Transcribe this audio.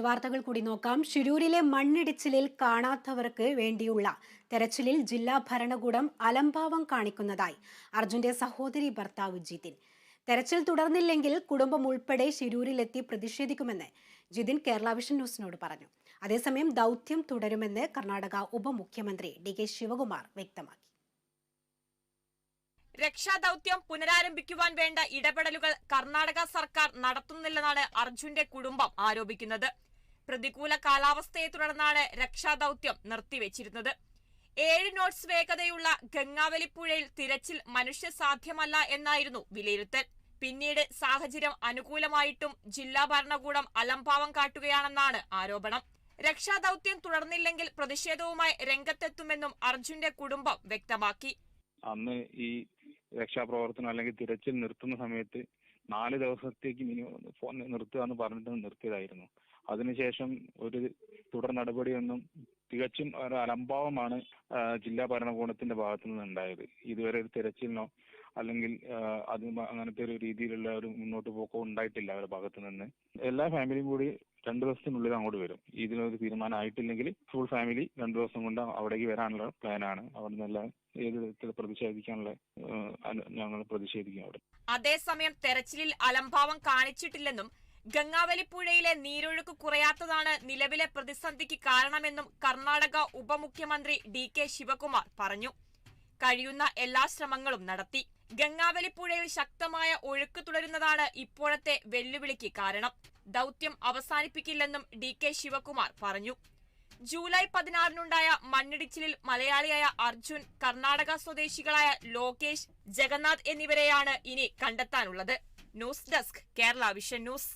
വാർത്തകൾ കൂടി നോക്കാം. ഷിരൂരിലെ മണ്ണിടിച്ചിലിൽ കാണാത്തവർക്ക് വേണ്ടിയുള്ള തെരച്ചിലിൽ ജില്ലാ ഭരണകൂടം അലംഭാവം കാണിക്കുന്നതായി അർജുന്റെ സഹോദരി ഭർത്താവ് ജിതിൻ. തെരച്ചിൽ തുടർന്നില്ലെങ്കിൽ കുടുംബം ഉൾപ്പെടെ ഷിരൂരിലെത്തി പ്രതിഷേധിക്കുമെന്ന് ജിതിൻ കേരള വിഷൻ ന്യൂസിനോട് പറഞ്ഞു. അതേസമയം ദൌത്യം തുടരുമെന്ന് കർണാടക ഉപമുഖ്യമന്ത്രി DK ശിവകുമാർ വ്യക്തമാക്കി. രക്ഷാദൌത്യം പുനരാരംഭിക്കുവാൻ വേണ്ട ഇടപെടലുകൾ കർണാടക സർക്കാർ നടത്തുന്നില്ലെന്നാണ് അർജുന്റെ കുടുംബം ആരോപിക്കുന്നത്. പ്രതികൂല കാലാവസ്ഥയെ തുടർന്നാണ് രക്ഷാദൌത്യം നിർത്തിവെച്ചിരുന്നത്. 7 നോട്ട്സ് വേഗതയുള്ള ഗംഗാവലിപ്പുഴയിൽ തിരച്ചിൽ മനുഷ്യസാധ്യമല്ല എന്നായിരുന്നു വിലയിരുത്തൽ. പിന്നീട് സാഹചര്യം അനുകൂലമായിട്ടും ജില്ലാ ഭരണകൂടം അലംഭാവം കാട്ടുകയാണെന്നാണ് ആരോപണം. രക്ഷാദൌത്യം തുടർന്നില്ലെങ്കിൽ പ്രതിഷേധവുമായി രംഗത്തെത്തുമെന്നും അർജുന്റെ കുടുംബം വ്യക്തമാക്കി. അന്ന് ഈ രക്ഷാപ്രവർത്തനം അല്ലെങ്കിൽ തിരച്ചിൽ നിർത്തുന്ന സമയത്ത് 4 ദിവസത്തേക്ക് മിനിമം നിർത്തുക എന്ന് പറഞ്ഞിട്ട് നിർത്തിയതായിരുന്നു. അതിനുശേഷം ഒരു തുടർ നടപടിയൊന്നും തികച്ചും ഒരു അലംഭാവമാണ് ജില്ലാ ഭരണകൂടത്തിന്റെ ഭാഗത്തു നിന്ന് ഉണ്ടായത്. ഇതുവരെ ഒരു തിരച്ചിലിനോ അല്ലെങ്കിൽ അത് അങ്ങനത്തെ ഒരു രീതിയിലുള്ള ഒരു മുന്നോട്ട് പോക്കോ ഉണ്ടായിട്ടില്ല അവരുടെ ഭാഗത്തു നിന്ന്. എല്ലാ ഫാമിലിയും കൂടി 2 ദിവസത്തിനുള്ളിൽ അങ്ങോട്ട് വരും. ഇതിനൊരു തീരുമാനം ആയിട്ടില്ലെങ്കിൽ ഫുൾ ഫാമിലി 2 ദിവസം കൊണ്ട് അവിടേക്ക് വരാനുള്ള പ്ലാനാണ്. അവിടെ നിന്നല്ല ഏത് വിധത്തിൽ പ്രതിഷേധിക്കാനുള്ള ഞങ്ങൾ പ്രതിഷേധിക്കും അവിടെ. അതേസമയം തെരച്ചിലിൽ അലംഭാവം കാണിച്ചിട്ടില്ലെന്നും ഗംഗാവലിപ്പുഴയിലെ നീരൊഴുക്ക് കുറയാത്തതാണ് നിലവിലെ പ്രതിസന്ധിക്ക് കാരണമെന്നും കർണാടക ഉപമുഖ്യമന്ത്രി DK ശിവകുമാർ പറഞ്ഞു. കഴിയുന്ന എല്ലാ ശ്രമങ്ങളും നടത്തി. ഗംഗാവലിപ്പുഴയിൽ ശക്തമായ ഒഴുക്ക് തുടരുന്നതാണ് ഇപ്പോഴത്തെ വെല്ലുവിളിക്ക് കാരണം. ദൌത്യം അവസാനിപ്പിക്കില്ലെന്നും DK ശിവകുമാർ പറഞ്ഞു. ജൂലൈ 16-നുണ്ടായ മണ്ണിടിച്ചിലിൽ മലയാളിയായ അർജുൻ, കർണാടക സ്വദേശികളായ ലോകേഷ്, ജഗന്നാഥ് എന്നിവരെയാണ് ഇനി കണ്ടെത്താനുള്ളത്. News desk, Kerala Vision news.